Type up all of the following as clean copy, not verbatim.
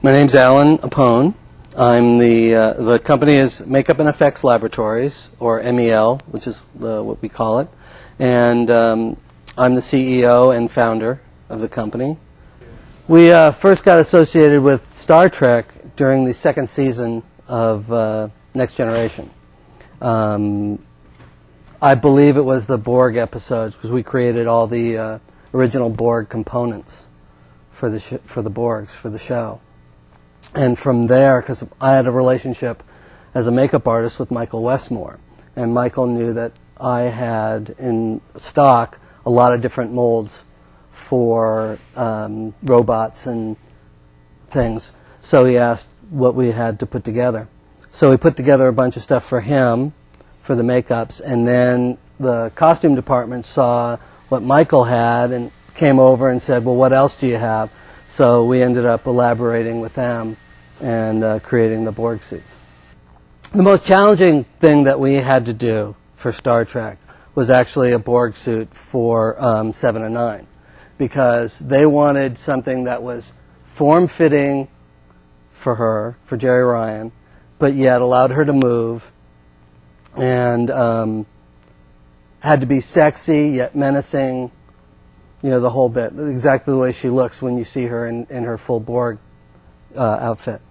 My name's Alan Apone. I'm the company is Makeup and Effects Laboratories, or MEL, which is what we call it, and I'm the CEO and founder of the company. We first got associated with Star Trek during the second season of Next Generation. I believe it was the Borg episodes, because we created all the original Borg components for the Borgs for the show. And from there, because I had a relationship as a makeup artist with Michael Westmore, and Michael knew that I had in stock a lot of different molds for robots and things. So he asked what we had to put together. So we put together a bunch of stuff for him, for the makeups, and then the costume department saw what Michael had and came over and said, well, what else do you have? So we ended up elaborating with them and creating the Borg suits. The most challenging thing that we had to do for Star Trek was actually a Borg suit for 7 and 9, because they wanted something that was form-fitting for her, for Jerry Ryan, but yet allowed her to move and had to be sexy yet menacing. You know, the whole bit, exactly the way she looks when you see her in her full Borg outfit.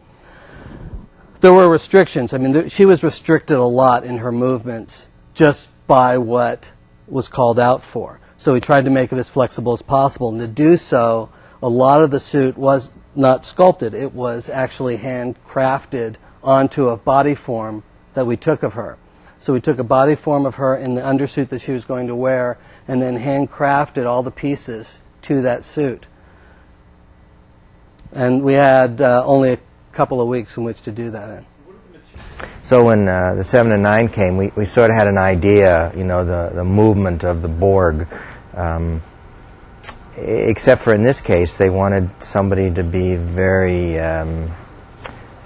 There were restrictions. I mean, she was restricted a lot in her movements just by what was called out for. So we tried to make it as flexible as possible. And to do so, a lot of the suit was not sculpted. It was actually handcrafted onto a body form that we took of her. So we took a body form of her in the undersuit that she was going to wear and then handcrafted all the pieces to that suit. And we had only a couple of weeks in which to do that in. So when the 7 and 9 came, we sort of had an idea, you know, the movement of the Borg. Except for in this case, they wanted somebody to be very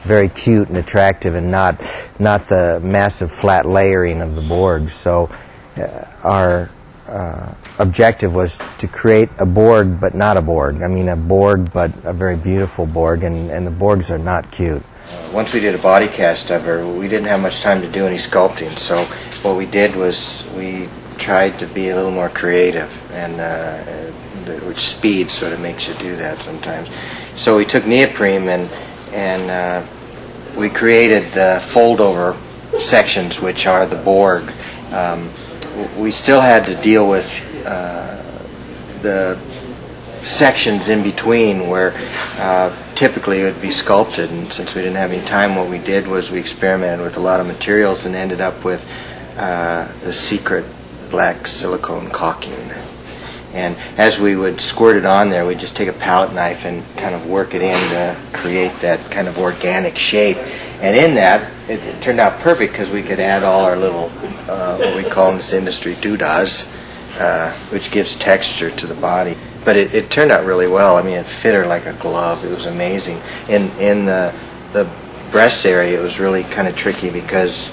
very cute and attractive, and not the massive flat layering of the Borg. So our objective was to create a Borg, but not a Borg. I mean, a Borg, but a very beautiful Borg, and the Borgs are not cute. Once we did a body cast of her, we didn't have much time to do any sculpting, so what we did was we tried to be a little more creative, and which speed sort of makes you do that sometimes. So we took neoprene and we created the fold-over sections, which are the Borg. We still had to deal with the sections in between where typically it would be sculpted, and since we didn't have any time, what we did was we experimented with a lot of materials and ended up with the secret black silicone caulking. And as we would squirt it on there, we'd just take a palette knife and kind of work it in to create that kind of organic shape. And in that, it turned out perfect because we could add all our little, what we call in this industry, doodahs, which gives texture to the body. But it turned out really well. I mean, it fit her like a glove. It was amazing. In the breast area, it was really kind of tricky because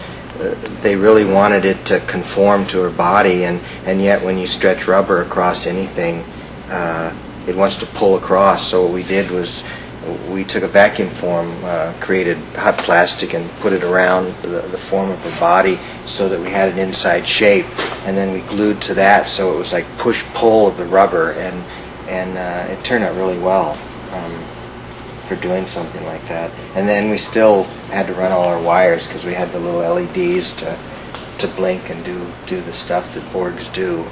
they really wanted it to conform to her body, and yet when you stretch rubber across anything, it wants to pull across. So what we did was we took a vacuum form, created hot plastic, and put it around the form of her body so that we had an inside shape, and then we glued to that, so it was like push-pull of the rubber, and it turned out really well for doing something like that. And then we still had to run all our wires because we had the little LEDs to blink and do the stuff that Borgs do.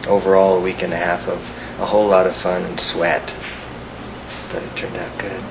Overall, a week and a half of a whole lot of fun and sweat, but it turned out good.